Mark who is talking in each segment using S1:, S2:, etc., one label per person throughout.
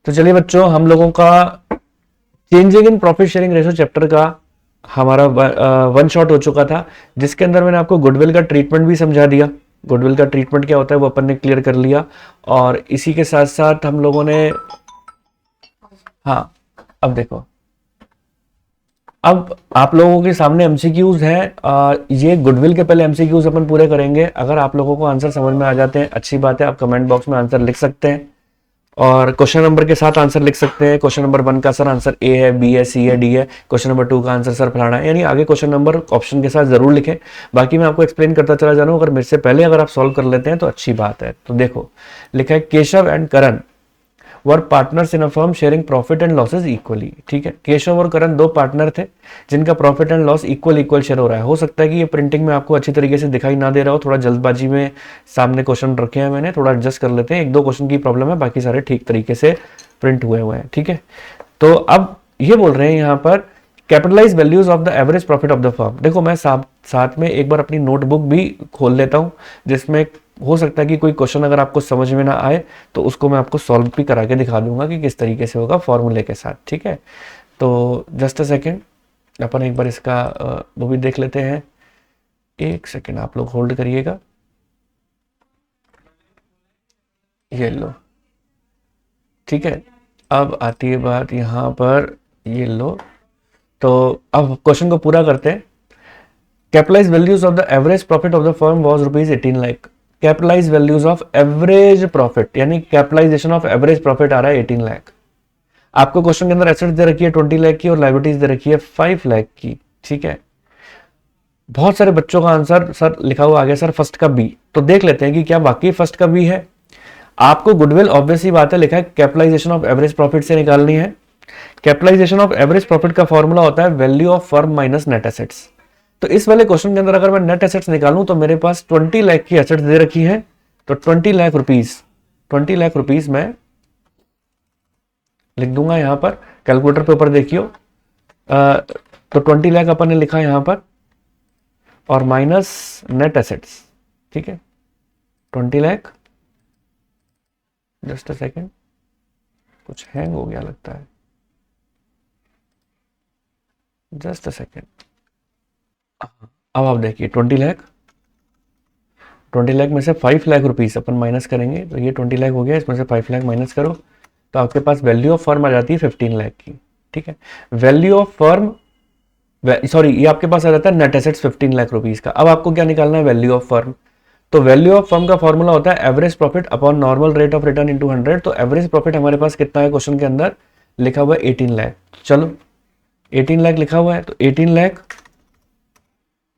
S1: तो चलिए बच्चों, हम लोगों का changing in profit sharing ratio chapter का हमारा वन शॉट हो चुका था, जिसके अंदर मैंने आपको गुडविल का ट्रीटमेंट भी समझा दिया। गुडविल का ट्रीटमेंट क्या होता है वो अपन ने क्लियर कर लिया। और इसी के साथ साथ हम लोगों ने, हाँ, अब देखो, अब आप लोगों के सामने एमसीक्यूज हैं। ये गुडविल के पहले एमसीक्यूज अपन पूरे करेंगे। अगर आप लोगों को आंसर समझ में आ जाते हैं अच्छी बात है, आप कमेंट बॉक्स में आंसर लिख सकते हैं और क्वेश्चन नंबर के साथ आंसर लिख सकते हैं। क्वेश्चन नंबर 1 का सर आंसर ए है, बी है, सी है, डी है। क्वेश्चन नंबर 2 का आंसर सर फलाना है, यानी आगे क्वेश्चन नंबर ऑप्शन के साथ जरूर लिखें। बाकी मैं आपको एक्सप्लेन करता चला जा रहा हूं, अगर मेरे से पहले अगर आप सॉल्व कर लेते हैं तो अच्छी बात है। तो देखो, लिखा है Keshav and Karan were partners in a firm sharing profit and losses equally. ठीक है, केशव और करण दो पार्टनर थे जिनका profit and loss equal equal share हो रहा है। हो सकता है कि ये प्रिंटिंग में आपको अच्छी तरीके से दिखाई ना दे रहा हो, थोड़ा जल्दबाजी में सामने क्वेश्चन रखे हैं मैंने, थोड़ा एडजस्ट कर लेते हैं। एक दो क्वेश्चन की प्रॉब्लम है, बाकी सारे ठीक तरीके से प्रिंट हुए हैं। ठीक है, तो अब ये बोल रहे हैं यहाँ पर capitalise values of the average profit of the firm. देखो, मैं साथ में एक बार अपनी नोटबुक भी खोल लेता हूँ, जिसमें हो सकता है कि कोई क्वेश्चन अगर आपको समझ में ना आए तो उसको मैं आपको सॉल्व भी करा के दिखा दूंगा कि किस तरीके से होगा फॉर्मूले के साथ। ठीक है, तो जस्ट अ सेकेंड, अपन एक बार इसका वो भी देख लेते हैं। एक सेकेंड आप लोग होल्ड करिएगा। ये लो, ठीक है, अब आती है बात यहाँ पर, ये लो। तो अब क्वेश्चन को पूरा करते हैं। Capitalise values of the average profit of the firm was rupees 18 lakh. Capitalise values of average profit, यानी कैपिटलाइजेशन ऑफ एवरेज प्रॉफिट आ रहा है 18 लाख। आपको क्वेश्चन के अंदर एसेट्स दे रखी है 20 लाख की और लायबिलिटीज दे रखी है 5 लाख की। ठीक है, बहुत सारे बच्चों का आंसर सर लिखा हुआ आ गया सर फर्स्ट का बी। तो देख लेते हैं कि क्या वाकई फर्स्ट का बी है। आपको गुडविल ऑब्वियसली बात है लिखा है कैपिटलाइजेशन ऑफ एवरेज प्रॉफिट से निकालनी है। कैपिटलाइजेशन ऑफ एवरेज प्रॉफिट का फॉर्मूला होता है value of firm minus net assets. तो इस वाले क्वेश्चन के अंदर अगर मैं नेट एसेट्स निकालूं तो मेरे पास 20 लाख की एसेट्स दे रखी है। तो 20 लाख रुपीस मैं लिख दूंगा यहां पर, कैलकुलेटर पे ऊपर देखियो। तो 20 लाख अपन ने लिखा यहां पर और माइनस नेट एसेट्स। ठीक है, 20 लाख, जस्ट अ सेकेंड, कुछ हैंग हो गया लगता है, जस्ट अ सेकेंड। अब आप देखिए 20 लाख में से 5 लाख रुपीस अपन माइनस करेंगे तो ये 20 लाख हो गया, इसमें से 5 लाख माइनस करो तो आपके पास वैल्यू ऑफ फर्म आ जाती है 15 लाख की। ठीक है, वैल्यू ऑफ फर्म, सॉरी, ये आपके पास आ जाता है नेट एसेट्स 15 लाख रुपीस का। अब आपको क्या निकालना है, वैल्यू ऑफ फर्म। तो वैल्यू ऑफ फर्म का फॉर्मूला होता है average profit upon normal rate of return into 100। तो एवरेज प्रॉफिट हमारे पास कितना है, क्वेश्चन के अंदर लिखा हुआ है 18 लाख। चलो 18 लाख लिखा हुआ है, तो 18 lakh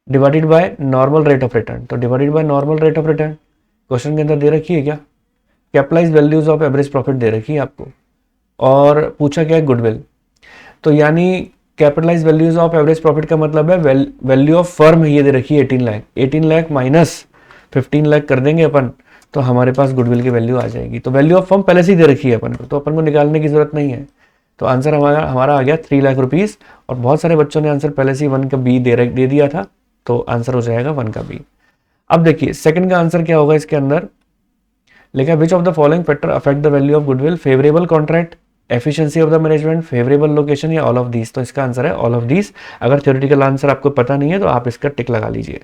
S1: divided by normal rate of return. तो divided by normal rate of return question के अंदर दे रखी है क्या, capitalise values of average profit दे रखी है आपको और पूछा क्या है गुडविल। तो यानी capitalise values of average profit का मतलब है वैल्यू ऑफ फर्म ये दे रखी है 18 लाख। 18 लाख माइनस 15 लाख कर देंगे अपन तो हमारे पास गुडविल की वैल्यू आ जाएगी। तो वैल्यू ऑफ फर्म पहले से ही दे रखी है अपन को, तो अपन को निकालने की जरूरत नहीं है। तो आंसर हमारा आ गया 3 लाख रुपीस। और बहुत सारे बच्चों ने आंसर पहले से ही 1 का बी दे दिया था, तो आंसर हो जाएगा 1 का बी। अब देखिए सेकंड का आंसर क्या होगा, इसके अंदर लिखा है विच of the following factor affect the value of goodwill, favourable contract, efficiency of the management, favourable location या ऑल ऑफ दीज। तो इसका आंसर है ऑल ऑफ दीज। अगर थ्योरेटिकल आंसर आपको पता नहीं है तो आप इसका टिक लगा लीजिए।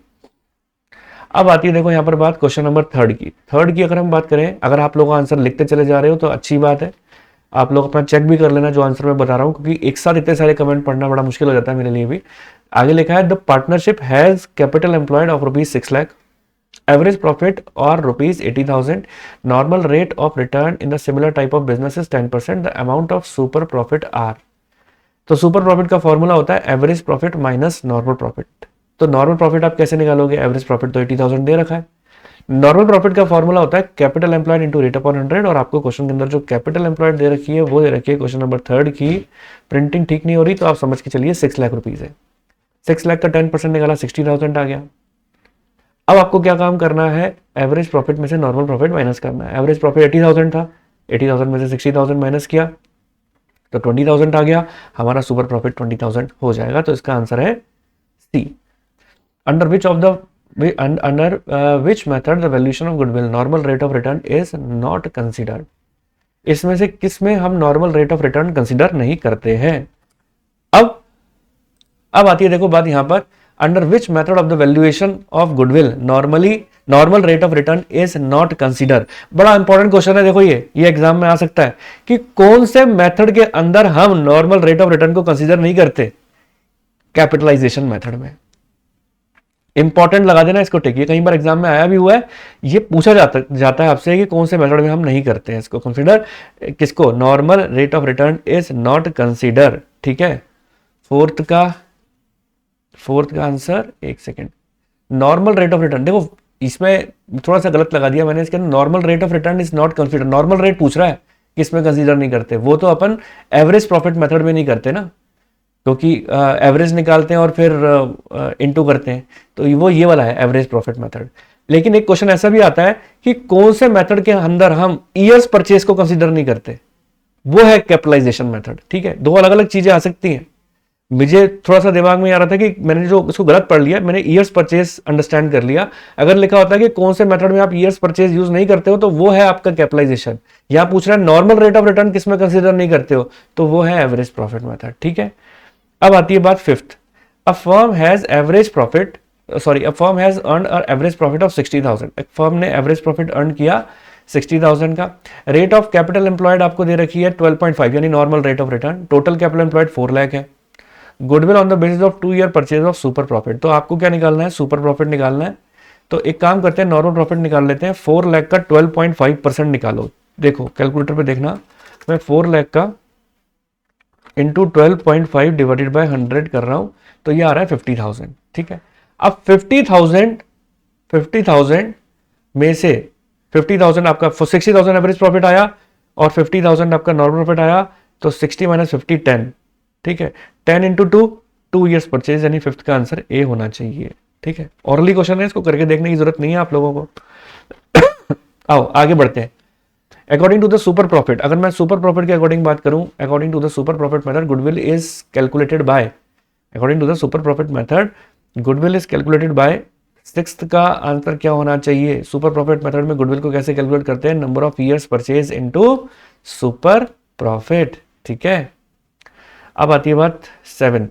S1: अब आती है देखो यहाँ पर बात क्वेश्चन नंबर थर्ड की अगर हम बात करें, अगर आप लोग आंसर लिखते चले जा रहे हो तो अच्छी बात है, आप लोग अपना चेक भी कर लेना जो आंसर मैं बता रहा हूँ, क्योंकि एक साथ इतने सारे कमेंट पढ़ना बड़ा मुश्किल हो जाता है मेरे लिए भी। आगे लिखा है the partnership has capital employed of rupees 6 lakh, average profit और rupees 80,000, normal rate of return in the similar type of business 10%, the amount of super profit are. तो सुपर प्रॉफिट का फॉर्मूला होता है average profit minus normal profit. तो normal profit आप कैसे निकालोगे, average profit तो 80,000 दे रखा है। नॉर्मल प्रॉफिट का फॉर्मूला होता है capital employed into rate upon 100। और आपको क्वेश्चन के अंदर जो कैपिटल एम्प्लॉयड दे रखी है वो दे रखी है क्वेश्चन नंबर थर्ड की, प्रिंटिंग ठीक नहीं हो रही तो आप समझ के चलिए 6 लाख रुपीज है। 6 लाख का 10% निकाला 60,000 आ गया। अब आपको क्या काम करना है, एवरेज प्रॉफिट में से नॉर्मल प्रॉफिट माइनस करना है। एवरेज प्रॉफिट 80,000 था, 80,000 में से 60,000 माइनस किया तो 20,000 आ गया, हमारा सुपर प्रॉफिट 20,000 हो जाएगा। तो इसका आंसर है C. Under which of the under which method the valuation of goodwill normal rate of return is not considered। इसमें से किस में हम normal rate of return consider नहीं करते हैं। अब आती है देखो बात यहां पर, under which method of the valuation of goodwill normal rate of return is not consider. बड़ा इंपॉर्टेंट क्वेश्चन है देखो, ये एग्जाम में आ सकता है कि कौन से मेथड के अंदर हम नॉर्मल रेट ऑफ रिटर्न को कंसीडर नहीं करते। कैपिटलाइजेशन मेथड में। इंपॉर्टेंट लगा देना इसको, टिक। ये कई बार एग्जाम में आया भी हुआ है, ये पूछा जाता है आपसे कि कौन से मेथड में हम नहीं करते हैं इसको कंसीडर, किसको, normal rate of return is not consider. ठीक है, फोर्थ का आंसर, एक second, normal rate of return. देखो इसमें थोड़ा सा गलत लगा दिया मैंने, इसके अंदर normal rate of return is not consider. Normal rate पूछ रहा है, किसमें कंसीडर नहीं करते, वो तो अपन एवरेज प्रॉफिट मेथड में नहीं करते ना, क्योंकि एवरेज निकालते हैं और फिर इनटू करते हैं, तो वो ये वाला है एवरेज प्रॉफिट मेथड। लेकिन एक क्वेश्चन ऐसा भी आता है कि कौन से मेथड के अंदर हम ईयर्स परचेज को कंसीडर नहीं करते, वो है कैपिटलाइजेशन मेथड। ठीक है, दो अलग अलग चीजें आ सकती हैं। मुझे थोड़ा सा दिमाग में आ रहा था कि मैंने जो उसको गलत पढ़ लिया, मैंने ईयर्स परचेज अंडरस्टैंड कर लिया। अगर लिखा होता है कि कौन से मेथड में आप ईयर्स परचेज यूज नहीं करते हो, तो वो है आपका कैपिटलाइजेशन। यहां पूछ रहा है नॉर्मल रेट ऑफ रिटर्न किसमें कंसीडर नहीं करते हो, तो वो है एवरेज प्रॉफिट मेथड। ठीक है, अब आती है बात fifth. A firm has earn average profit of 60,000। एक फर्म ने एवरेज प्रॉफिट अर्न किया 60,000 का। रेट ऑफ कैपिटल एम्प्लॉयड आपको दे रखी है 12.5, यानी normal rate of return. Total capital employed 4 lakh है। Goodwill on the basis of 2 year purchase of super profit. तो आपको क्या निकालना है, सुपर प्रॉफिट निकालना है। तो एक काम करते हैं, नॉर्मल प्रॉफिट निकाल लेते हैं। 4 लाख का 12.5% निकालो। देखो कैलकुलेटर पे देखना, मैं 4 लाख का इंटू 12.5 डिवाइडेड बाय 100 कर रहा हूं, तो ये आ रहा है 50,000। ठीक है, अब 50,000 में से 50,000 आपका 60,000 एवरेज प्रॉफिट आया और 50,000 आपका नॉर्मल प्रॉफिट आया, तो 60 माइनस 50 10। ठीक है, 10 इंटू 2 ईयर्स परचेज, यानी फिफ्थ का आंसर ए होना चाहिए। ठीक है, ऑरली क्वेश्चन है, इसको करके देखने की जरूरत नहीं है आप लोगों को। आओ आगे बढ़ते हैं। According to the super profit, अगर मैं सुपर प्रॉफिट के अकॉर्डिंग बात करूं, according to the super profit method goodwill is calculated by, according to the super profit method goodwill is calculated by, sixth का आंसर क्या होना चाहिए। सुपर प्रॉफिट मेथड में गुडविल को कैसे कैलकुलेट करते हैं, number of years purchase into super profit. ठीक है, अब आती है बात सेवेंथ।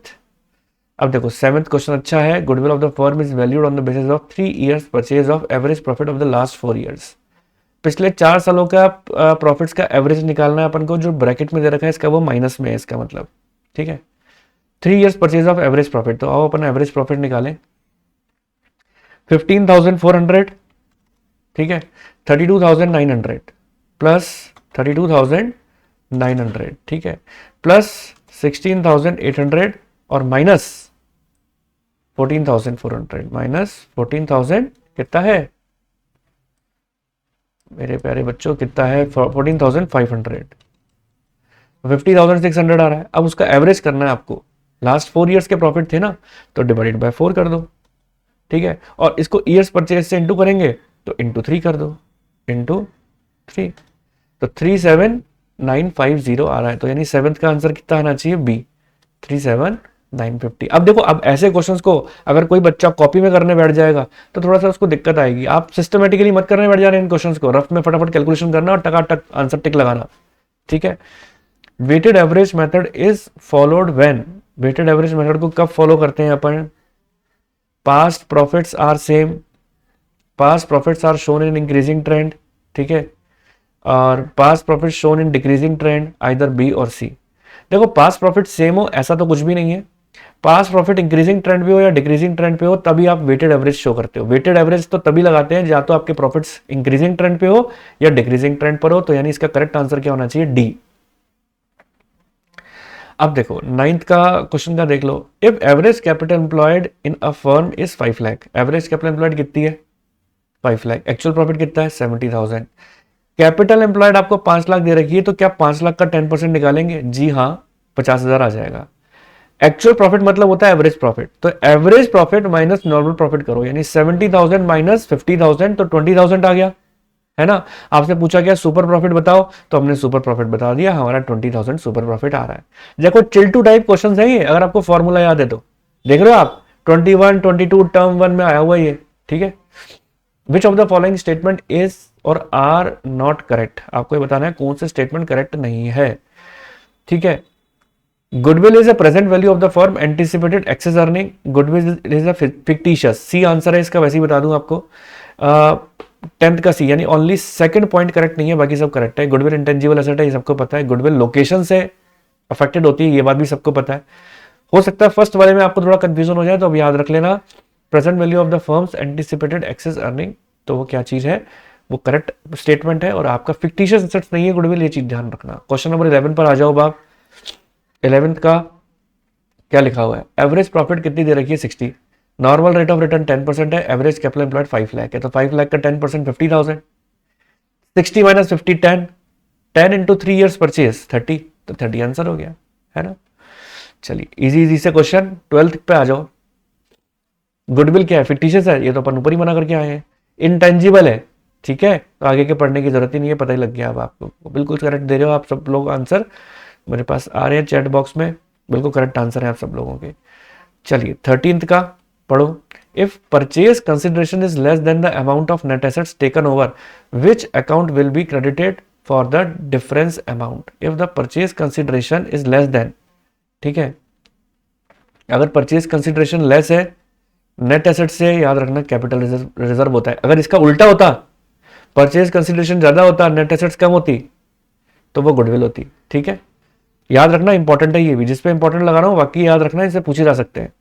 S1: अब देखो सेवेंथ क्वेश्चन अच्छा है। Goodwill of the firm is valued on the basis of 3 years purchase of average profit of the last 4 years. पिछले 4 सालों का प्रॉफिट्स का एवरेज निकालना है अपन को, जो ब्रैकेट में दे रखा है इसका वो माइनस में है इसका मतलब। ठीक है, 3 years purchase of average profit, तो आओ अपन एवरेज प्रॉफिट निकालें। 15,400, ठीक है, 32,900 प्लस 32,900, ठीक है, प्लस 16,800 और माइनस 14,400, माइनस 14,000 कितना है मेरे प्यारे बच्चों, कितना है 14,500, 50,600 आ रहा है। अब उसका एवरेज करना है आपको, लास्ट 4 ईयर्स के प्रॉफिट थे ना, तो डिवाइडेड बाय 4 कर दो। ठीक है, और इसको ईयर्स परचेज से इंटू करेंगे तो इंटू 3 कर दो, इंटू 3, तो 37,950 आ रहा है। तो यानी सेवेंथ का आंसर कितना आना चाहिए, बी, 37,950। अब देखो, अब ऐसे क्वेश्चंस को अगर कोई बच्चा कॉपी में करने बैठ जाएगा तो थोड़ा सा उसको दिक्कत आएगी। आप सिस्टमेटिकली मत करने बैठ जा रहे हैं इन क्वेश्चंस को, रफ में फटाफट कैलकुलेशन करना और टकाटक आंसर टिक लगाना। ठीक है, weighted average method is followed when, weighted average method को कब फॉलो करते हैं अपन, past profits are same, past profits are shown in increasing trend, ठीक है, और past profit shown in decreasing trend, either B और सी। देखो पास्ट प्रॉफिट सेम हो ऐसा तो कुछ भी नहीं है, पास्ट प्रॉफिट इंक्रीजिंग ट्रेंड पे हो या डिक्रीजिंग ट्रेंड पे हो तभी आप वेटेड एवरेज शो करते हो। वेटेड एवरेज तो तभी लगाते हैं या तो आपके प्रॉफिट्स इंक्रीजिंग ट्रेंड पे हो या डिक्रीजिंग ट्रेंड पर हो, तो यानी इसका करेक्ट आंसर क्या होना चाहिए, डी। अब देखो नाइन्थ का क्वेश्चन का देख लो। If average capital employed in a firm is 5 lakh, average capital employed कितनी है 5 लाख, एक्चुअल प्रॉफिट कितना है 70,000, कैपिटल एम्प्लॉयड आपको 5 लाख दे रखी है, तो क्या 5 लाख का 10% निकालेंगे, जी हाँ 50,000 आ जाएगा। एक्चुअल प्रॉफिट मतलब होता है एवरेज प्रॉफिट, तो average profit minus normal profit करो, यानी 70,000 माइनस 50,000 तो 20,000 आ गया, है ना। आपसे पूछा गया सुपर प्रॉफिट बताओ, तो हमने सुपर प्रॉफिट बता दिया, हमारा 20,000 सुपर प्रॉफिट आ रहा है। देखो चिल टू टाइप क्वेश्चन है ये, अगर आपको फॉर्मूला याद है तो देख रहे हो आप, 21, 22 टर्म 1 में आया हुआ ये, ठीक है। विच of the following statement is और आर नॉट करेक्ट। आपको ये बताना है कौन से स्टेटमेंट करेक्ट नहीं है, ठीक है। Goodwill is a present value of the firm, anticipated excess earning, goodwill is a fictitious, C answer है इसका, वैसे ही बता दूं आपको। 10th का सी, यानी ओनली सेकंड पॉइंट करेक्ट नहीं है, बाकी सब करेक्ट है। गुडविल इंटेंजिबल एसेट है, ये सबको पता है। गुडविल लोकेशन से अफेक्टेड होती है, ये बात भी सबको पता है। हो सकता है फर्स्ट वाले में आपको थोड़ा कंफ्यूजन हो जाए, तो अब याद रख लेना present value of the firm's anticipated excess earning, तो वो क्या चीज है, वो करेक्ट स्टेटमेंट है। और आपका फिक्टिशियस एसेट्स नहीं है गुडविल, ये चीज ध्यान रखना। क्वेश्चन नंबर 11 पर आ जाओ बाप। 11th का क्या लिखा हुआ है, एवरेज प्रॉफिट कितनी दे रखी है, 60। नॉर्मल रेट ऑफ रिटर्न 10% है, एवरेज कैपिटल एम्प्लॉयड 5 लाख है, तो 5 लाख का 10% 50,000, 60 माइनस 50 10, 10 इंटू 3 ईयर्स परचेज 30, तो 30 आंसर हो गया, है ना। चलिए इजी इजी से क्वेश्चन 12th पे आ जाओ। गुडविल क्या है, फिक्टिशियस है, ये तो अपन ऊपर ही मना करके आए हैं। इंटेंजिबल है, ठीक है, तो आगे के पढ़ने की जरूरत ही नहीं है, पता ही लग गया अब आपको। बिल्कुल करेक्ट दे रहे हो आप सब लोग आंसर, मेरे पास आ रहे हैं चैट बॉक्स में, बिल्कुल करेक्ट आंसर है आप सब लोगों के। चलिए 13th का पढ़ो। If purchase consideration is less than the amount of net assets taken over, which account will be credited for the difference amount. If the purchase consideration is less than, ठीक है, अगर परचेज कंसिडरेशन लेस है net asset से, याद रखना capital reserve होता है। अगर इसका उल्टा होता, परचेज कंसिडरेशन ज्यादा होता, नेट एसेट्स कम होती, तो वो गुडविल होती, ठीक है। याद रखना, इंपॉर्टेंट है ये भी, जिस पे इंपॉर्टेंट लगा रहा हूं बाकी याद रखना, इसे पूछे जा सकते हैं।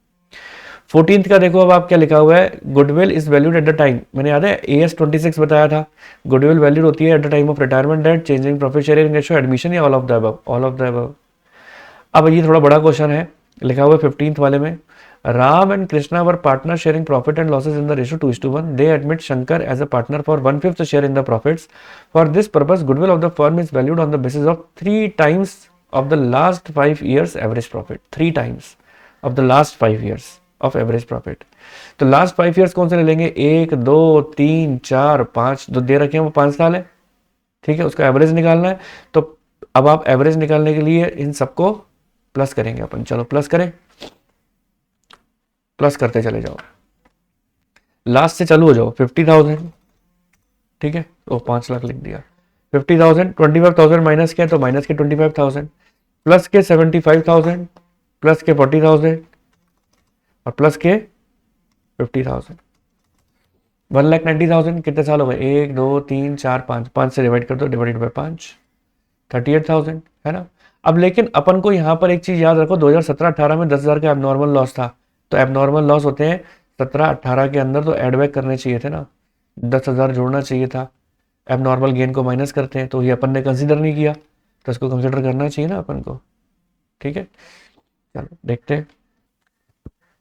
S1: 14th का देखो अब आप क्या लिखा हुआ है, goodwill is valued at the time, मैंने याद है AS 26 बताया था, गुडविल वैल्यूड होती है at the time of retirement date, changing profit sharing ratio, admission, या all of the above, all of the above. अब ये थोड़ा बड़ा क्वेश्चन है, लिखा हुआ है 15th वाले में, Ram and Krishna were partner sharing profit and losses in the ratio 2:1, they admit Shankar as a partner for 1/5 share in the profits, for this purpose goodwill of the firm is valued on the basis of 3 times of the last 5 years average profit, 3 times of the last 5 years of average profit। तो last 5 years कौन से ले लेंगे, 1 2 3 4 5, जो दे रखे हैं वो 5 साल है, ठीक है, उसका एवरेज निकालना है। तो अब आप एवरेज निकालने के लिए इन सबको प्लस करेंगे अपन, चलो प्लस करें, प्लस करते चले जाओ, लास्ट से चालू हो जाओ। 50,000, ठीक है, तो 5 लाख लिख दिया। 50,000, 25,000 माइनस किया तो माइनस के 25,000, प्लस के 75,000, प्लस के 40,000 और प्लस के 50,000, 1,90,000। कितने साल हो गए, 1 2 3 4 5, 5 से डिवाइड कर दो, डिवाइडेड बाई 5, 38,000, है ना। अब लेकिन अपन को यहाँ पर एक चीज याद रखो, 2017-18 में 10,000 का एबनॉर्मल लॉस था, तो एबनॉर्मल लॉस होते हैं 17-18 के अंदर, तो एड बैक करने चाहिए थे ना, 10,000 जोड़ना चाहिए था, एबनॉर्मल गेन को माइनस करते हैं, तो ये अपन ने कंसीडर नहीं किया, तो इसको कंसीडर करना चाहिए ना अपन को, ठीक है। चलो देखते हैं,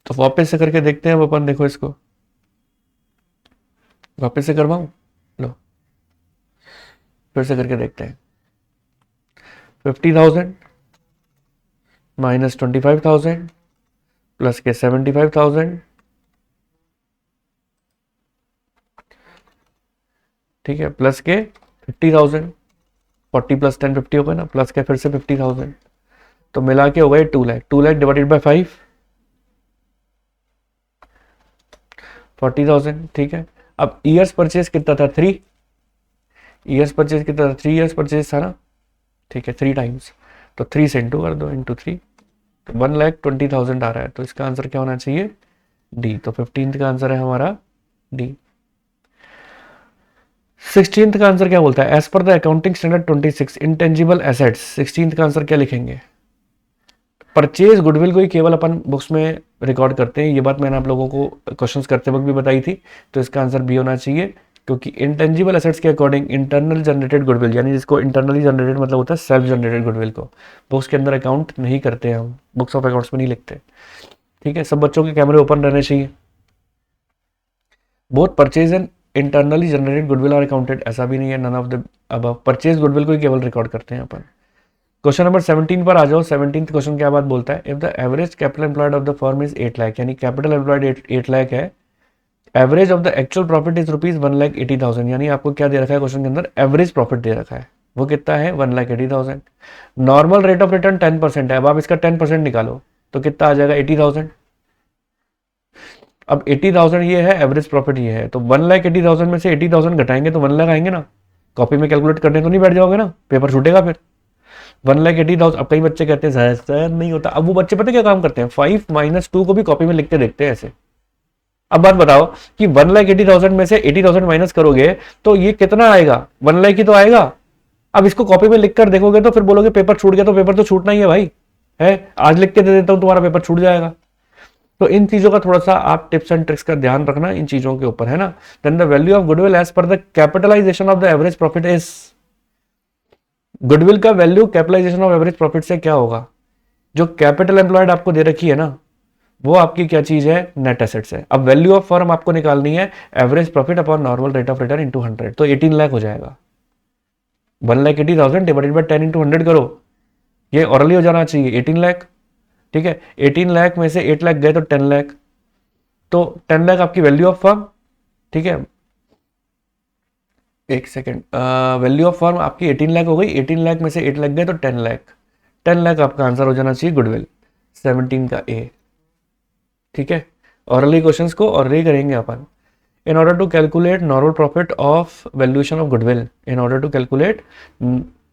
S1: तो वापस से करके देखते हैं अब अपन, देखो इसको वापस से करवाऊं, लो फिर से करके देखते हैं। 50,000 माइनस 25,000 प्लस के 75,000, ठीक है, प्लस के 50,000, 40 प्लस 10 50 हो गया ना, प्लस के फिर से 50,000, तो मिला के हो गए 2 लाख। 2 लाख डिवाइडेड बाय 5, 40,000, ठीक है। अब ईयर्स परचेज कितना था, 3 ईयर्स परचेज कितना था, 3 ईयर्स परचेज था ना, ठीक है, 3 टाइम्स, तो 3 से इंटू कर दो, इंटू 3, तो 1,20,000 आ रहा है, तो इसका आंसर क्या होना चाहिए, डी। तो 15th का आंसर है हमारा डी। 16th का आंसर क्या बोलता है, as per the accounting standard 26 intangible assets, 16th का आंसर क्या लिखेंगे, परचेज गुडविल को ही केवल अपन बुक्स में रिकॉर्ड करते हैं, ये बात मैंने आप लोगों को क्वेश्चंस करते वक्त भी बताई थी, तो इसका आंसर बी होना चाहिए, क्योंकि इंटेंजिबल एसेट्स के अकॉर्डिंग इंटरनल जनरेटेड गुडविल, यानी जिसको इंटरनली जनरेटेड मतलब होता है सेल्फ जनरेटेड गुडविल को बुक्स के अंदर अकाउंट नहीं करते, हम बुक्स ऑफ अकाउंट्स में नहीं लिखते, ठीक है। सब बच्चों के कैमरे ओपन रहने चाहिए। Both purchase and internally generated goodwill are accounted, ऐसा भी नहीं है, none of the above, purchase goodwill को ही केवल रिकॉर्ड करते हैं अपन। क्वेश्चन नंबर 17 पर आ जाओ। 17th क्वेश्चन क्या बात बोलता है, if the average capital employed of the firm is 8 lakh, यानी कैपिटल एम्प्लॉयड 8 लाख है, average of the actual profit is rupees 1,80,000, यानी आपको क्या दे रखा है क्वेश्चन के अंदर, एवरेज प्रॉफिट दे रखा है, वो कितना है 1,80,000। नॉर्मल रेट ऑफ रिटर्न 10% है, अब आप इसका 10% निकालो तो कितना आ जाएगा 80,000। अब 80,000 ये है, एवरेज प्रॉफिट ये है, तो 1,80,000 में से 80,000 घटाएंगे तो 1 लाख आएंगे ना। कॉपी में कैलकुलेट करने तो नहीं बैठ जाओगे ना, पेपर छूटेगा फिर। 1,80,000। अब कई बच्चे कहते हैं सर नहीं होता, अब वो बच्चे पता क्या काम करते हैं, 5 - 2 को भी कॉपी में लिख के देखते हैं ऐसे। अब बात बताओ कि 1,80,000 में से 80,000 माइनस करोगे तो ये कितना आएगा, 1 लाख ही तो आएगा। अब इसको कॉपी में लिख कर देखोगे तो फिर बोलोगे पेपर छूट गया, तो पेपर तो छूटना ही है भाई, है आज लिख के दे देता हूं तुम्हारा पेपर छूट जाएगा। तो इन चीजों का थोड़ा सा आप टिप्स एंड ट्रिक्स का ध्यान रखना इन चीजों के ऊपर, है ना। Then the value of goodwill as per the capitalisation of the average profit is, goodwill का value capitalisation of average profit से क्या होगा, जो कैपिटल एम्प्लॉयड आपको दे रखी है ना, वो आपकी क्या चीज है, नेट एसेट्स है। अब वैल्यू ऑफ फर्म आपको निकालनी है, average profit upon normal rate of return into 100, तो 18 लाख हो जाएगा। 1,80,000 डिवाइडेड बाय 10 इंटू 100 करो, ये ऑरली हो जाना चाहिए 18 लाख। ठीक है, 18 लाख में से 8 लाख गए तो 10 लाख, तो 10 लाख आपकी वैल्यू ऑफ फर्म। ठीक है, एक सेकेंड, वैल्यू ऑफ फर्म आपकी 18 लाख हो गई, 18 लाख में से 8 लाख गए तो 10 लाख, 10 लाख आपका आंसर हो जाना चाहिए गुडविल 17 का ए। ठीक है, ऑरली क्वेश्चंस को ऑरली करेंगे अपन। in order to calculate normal profit of valuation of goodwill, in order to calculate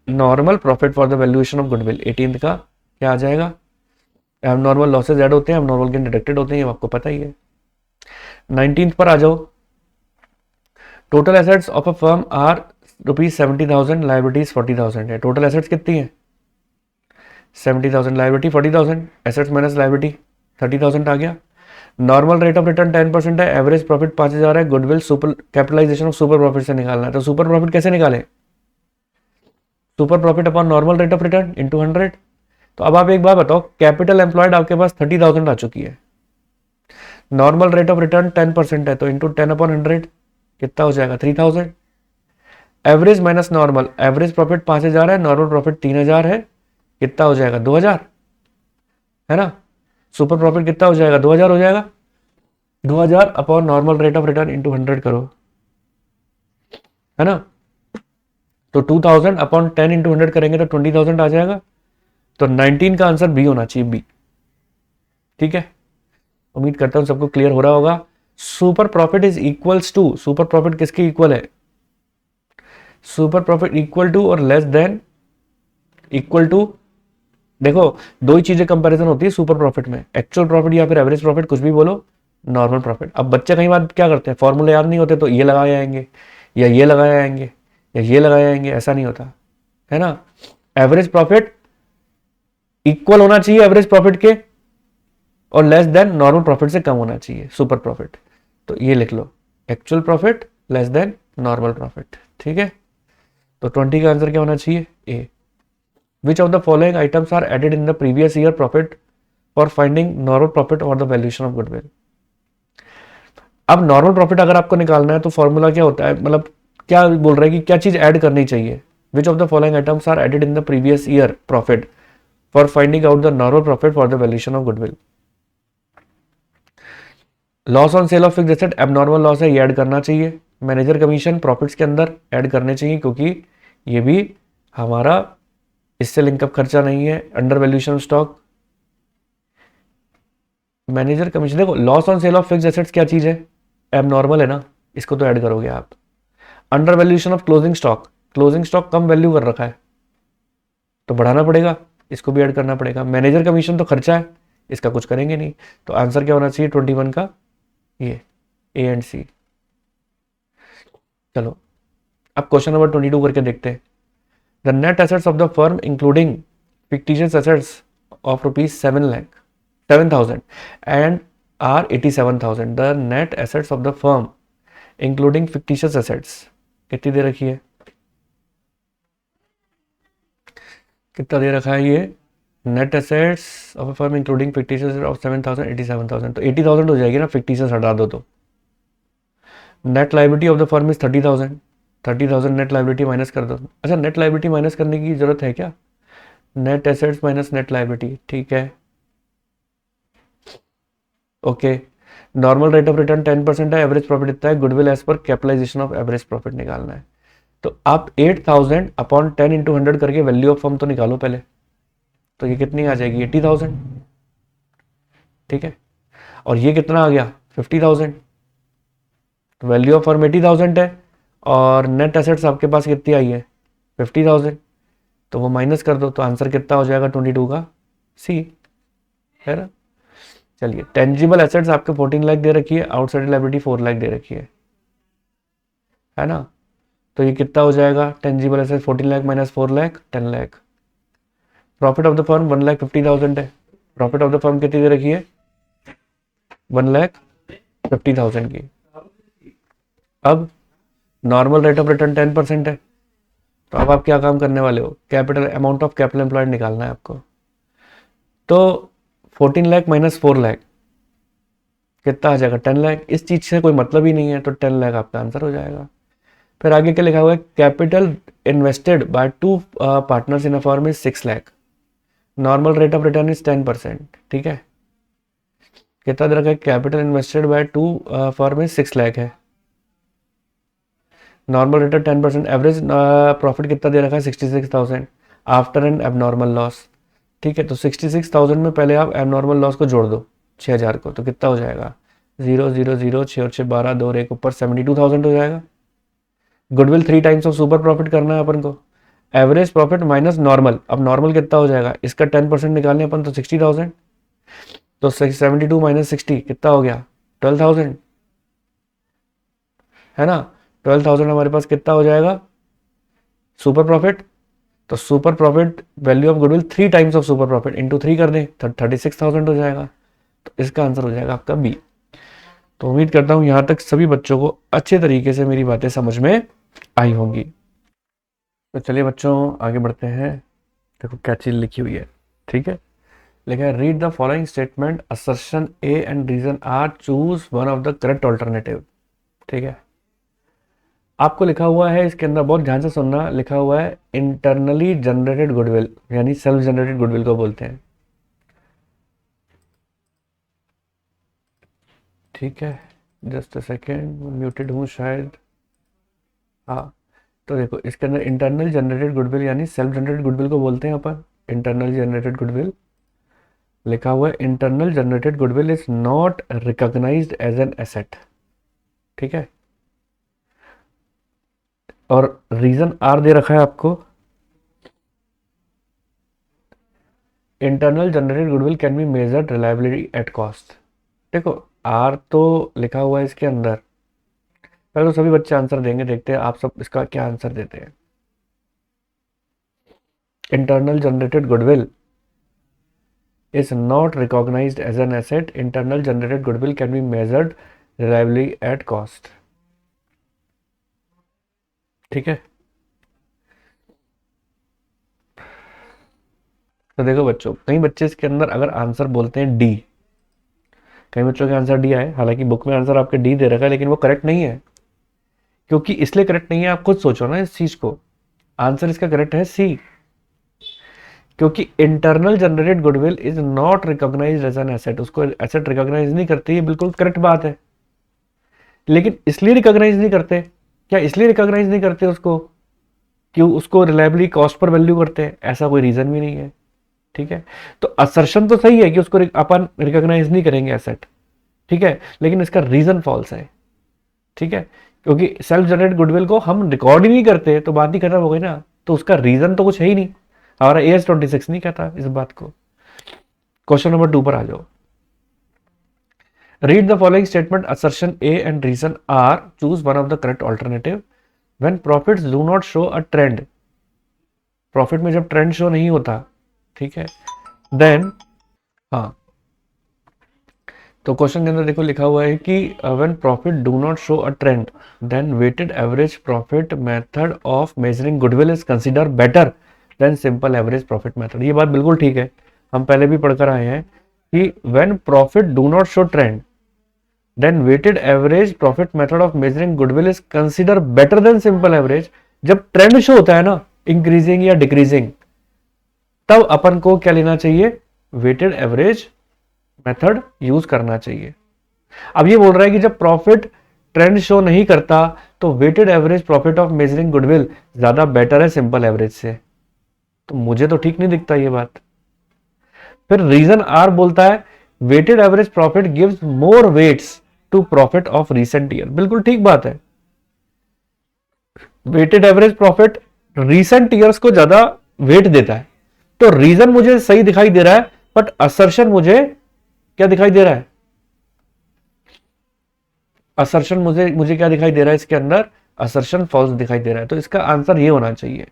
S1: normal profit for the valuation of goodwill, 18th का क्या आ जाएगा, abnormal losses ऐड होते हैं, abnormal gain डिडक्टेड होते हैं, ये आपको पता ही है। 19th पर आ जाओ, total assets of a firm are ₹70,000, liabilities 40,000 है। total assets कितनी है, 70,000, liability 40,000, assets minus liability 30,000 आ गया। नॉर्मल रेट ऑफ रिटर्न 10% है, एवरेज प्रॉफिट 5,000 है, goodwill super capitalisation of super profit से निकालना है। तो सुपर प्रॉफिट कैसे निकाले, super profit upon normal rate of return into 100। तो अब आप एक बात बताओ, कैपिटल एम्प्लॉयड आपके पास 30,000 आ चुकी है, नॉर्मल रेट ऑफ रिटर्न 10% है, तो इंटू 10 अपॉन 100 कितना हो जाएगा 3,000। Average minus normal, average profit 5,000 है, नॉर्मल प्रॉफिट 3,000 है, कितना हो जाएगा 2,000, है ना। सुपर प्रॉफिट कितना हो जाएगा 2,000 हो जाएगा, 2,000 upon normal rate of return into 100 करो, है ना। तो 2,000 अपॉन 10 इंटू 100 करेंगे तो 20,000 आ जाएगा। तो 19 का आंसर बी होना चाहिए, बी। ठीक है, उम्मीद करता हूं सबको क्लियर हो रहा होगा। Super profit is equals to, super profit किसके इक्वल है, सुपर प्रॉफिट इक्वल टू और लेस देन इक्वल टू, देखो दो ही चीजें कंपैरिजन होती है सुपर प्रॉफिट में, एक्चुअल प्रॉफिट या फिर एवरेज प्रॉफिट, कुछ भी बोलो, नॉर्मल प्रॉफिट। अब बच्चे कई बार क्या करते हैं, फॉर्मूले याद नहीं होते तो ये लगाए आएंगे या ये लगाए आएंगे या ये लगाए आएंगे, ऐसा नहीं होता, है ना। एवरेज प्रॉफिट इक्वल होना चाहिए एवरेज प्रॉफिट के और लेस देन नॉर्मल प्रॉफिट से कम होना चाहिए सुपर प्रॉफिट। तो ये लिख लो, actual profit less than normal profit. ठीक है, तो 20 का आंसर क्या होना चाहिए, A. Which of the following items are added in the previous year profit for finding normal profit or the valuation of goodwill? अब नॉर्मल प्रॉफिट अगर आपको निकालना है तो फॉर्मूला क्या होता है, मतलब क्या बोल रहा है कि क्या चीज ऐड करनी चाहिए। Which of the following items are added in the previous year profit for finding out the normal profit for the valuation of goodwill? Loss on sale of fixed asset abnormal loss है, ये add करना चाहिए। Manager commission profits के अंदर add करने चाहिए क्योंकि ये भी हमारा इससे लिंकअप खर्चा नहीं है। Undervaluation stock, manager commission, देखो loss on sale of fixed assets क्या चीज है, एबनॉर्मल है ना, इसको तो ऐड करोगे आप। Under valuation of closing stock, closing stock come value कर रखा है तो बढ़ाना पड़ेगा, इसको भी ऐड करना पड़ेगा। मैनेजर कमीशन तो खर्चा है, इसका कुछ करेंगे नहीं, तो आंसर क्या होना चाहिए 21 का, ये ए एंड सी। चलो अब क्वेश्चन नंबर 22 करके देखते हैं। The net assets of the firm including fictitious assets of ₹7,000 and are 87,000. The net assets of the firm including fictitious assets कितनी दे रखी है, कितना दे रखा है ये, net assets of a firm including fictitious assets of 7,000 87,000, तो 80,000 हो जाएगी ना, fictitious हटा दो तो। Net liability of the firm is 30,000, 30,000 net liability minus कर दो। अच्छा नेट लाइबिलिटी माइनस करने की जरूरत है क्या, net assets minus net liability, ठीक है okay. Normal rate of return 10% है, एवरेज प्रॉफिट इतना है, goodwill as per capitalisation of average profit निकालना है। तो आप 8,000 अपॉन 10 इंटू 100 करके वैल्यू ऑफ फर्म तो निकालो पहले, तो ये कितनी आ जाएगी 80,000, ठीक है। और ये कितना आ गया 50,000, तो वैल्यू ऑफ फर्म 80,000 है और नेट एसेट्स आपके पास कितनी आई है 50,000, तो वो माइनस कर दो तो आंसर कितना हो जाएगा 22 का सी, है ना। चलिए, टेंजिबल एसेट्स आपके 14 लाख दे रखी है, आउटसाइड लायबिलिटी 4 लाख दे रखी है ना। तो ये कितना हो जाएगा, tangible asset 14 lakh minus 4 lakh 10 lakh. Profit of the firm 1,50,000 है, प्रॉफिट ऑफ द फर्म कितनी दे रखी है 1,50,000 की। अब नॉर्मल रेट ऑफ रिटर्न 10% है, तो अब आप क्या काम करने वाले हो, capital amount of capital employed निकालना है आपको। तो 14 लाख माइनस 4 लाख कितना आ जाएगा 10 लाख। इस चीज से कोई मतलब ही नहीं है, तो 10 लाख आपका आंसर हो जाएगा। फिर आगे क्या लिखा हुआ है, capital invested by 2 partners in a firm is 6 lakh, normal rate of return is 10%, ठीक है। कितना दे रखा है, capital invested by 2 firm is 6 lakh है, normal rate of 10%, average profit कितना दे रखा है 66,000 आफ्टर एन एबनॉर्मल लॉस, ठीक है। तो 66,000 में पहले आप एबनॉर्मल लॉस को जोड़ दो 6,000 को, तो कितना हो जाएगा 0 0 0 6 और 6 12 2 और 1 ऊपर 72,000 हो जाएगा। Goodwill 3 times of super profit करना है अपन को, एवरेज प्रॉफिट माइनस नॉर्मल, अब नॉर्मल कितना हो जाएगा, इसका 10% निकालने अपन तो 60,000, तो 72 माइनस 60 कितना हो गया 12,000, है ना। 12,000 हमारे पास कितना हो जाएगा सुपर प्रॉफिट, तो super profit value of goodwill 3 times of super profit into 3 कर दें तो 36,000 हो जाएगा, तो इसका आंसर हो जाएगा आपका बी। तो उम्मीद करता हूं यहां तक सभी बच्चों को अच्छे तरीके से मेरी बातें समझ में आई होंगी। तो चलिए बच्चों आगे बढ़ते हैं, देखो क्या चीज लिखी हुई है, ठीक है। लिखा है read the following statement, assertion A and reason R, choose one of the correct alternative, ठीक है। आपको लिखा हुआ है इसके अंदर, बहुत ध्यान से सुनना, लिखा हुआ है इंटरनली जनरेटेड गुडविल, यानी सेल्फ जनरेटेड गुडविल को बोलते हैं, ठीक है। जस्ट अ सेकेंड, म्यूटेड हूँ शायद, हाँ। तो देखो इसके अंदर इंटरनल जनरेटेड गुडविल यानी सेल्फ जनरेटेड गुडविल को बोलते हैं अपन, इंटरनल जनरेटेड गुडविल लिखा हुआ है, internal generated goodwill is not recognised as an asset, ठीक है। और रीजन आर दे रखा है आपको, internal generated goodwill can be measured reliability at cost. देखो आर तो लिखा हुआ है इसके अंदर, पहले तो सभी बच्चे आंसर देंगे, देखते हैं आप सब इसका क्या आंसर देते हैं। Internal generated goodwill is not recognized as an asset. Internal generated goodwill can be measured reliably at cost, ठीक है। तो देखो बच्चों, कई बच्चे इसके अंदर अगर आंसर बोलते हैं डी, कई बच्चों के आंसर डी आए, हालांकि बुक में आंसर आपके डी दे रखा है, लेकिन वो करेक्ट नहीं है। क्योंकि इसलिए करेक्ट नहीं है, आप खुद सोचो ना इस चीज को, आंसर इसका करेक्ट है सी, क्योंकि internal generated goodwill is not recognised as an asset, उसको एसेट रिकॉग्नाइज नहीं करती, ये बिल्कुल करेक्ट बात है। लेकिन इसलिए रिकॉग्नाइज नहीं करते, क्या इसलिए रिकॉग्नाइज नहीं करते उसको क्यों, उसको रिलायबली कॉस्ट पर वैल्यू करते हैं, ऐसा कोई रीजन भी नहीं है, ठीक है। तो असर्शन तो सही है कि उसको अपन रिकॉग्नाइज नहीं करेंगे एसेट, ठीक है, लेकिन इसका रीजन फॉल्स है, ठीक है। क्योंकि सेल्फ जनरेटेड गुडविल को हम रिकॉर्ड ही नहीं करते तो बात ही खत्म हो गई ना, तो उसका रीजन तो कुछ है ही नहीं, हमारा AS26 नहीं कहता इस बात को। क्वेश्चन नंबर 2 पर आ जाओ। Read the following statement, assertion A and reason R, choose one of the correct alternative. When profits do not show a trend, profit में जब ट्रेंड शो नहीं होता, ठीक है, देन, हाँ, तो क्वेश्चन के अंदर देखो लिखा हुआ है कि when profit do not show a trend then weighted average profit method of measuring goodwill is consider better than simple average profit method. ये बात बिल्कुल ठीक है, हम पहले भी पढ़कर आए हैं कि when profit do not show trend then weighted average profit method of measuring goodwill is consider better than simple average. जब ट्रेंड शो होता है ना, इंक्रीजिंग या डिक्रीजिंग, तब अपन को क्या लेना चाहिए, वेटेड एवरेज मेथड यूज करना चाहिए। अब ये बोल रहा है कि जब प्रॉफिट ट्रेंड शो नहीं करता तो weighted average profit of measuring goodwill ज्यादा बेटर है सिंपल एवरेज से, तो मुझे तो ठीक नहीं दिखता ये बात। फिर रीजन आर बोलता है weighted average profit gives more weights to profit of recent year. बिल्कुल ठीक बात है, weighted average profit recent years को ज्यादा वेट देता है। तो रीजन मुझे सही दिखाई दे रहा है, बट असर्शन मुझे क्या दिखाई दे रहा है, असर्शन मुझे मुझे क्या दिखाई दे रहा है इसके अंदर, असर्शन फॉल्स दिखाई दे रहा है। तो इसका आंसर ये होना चाहिए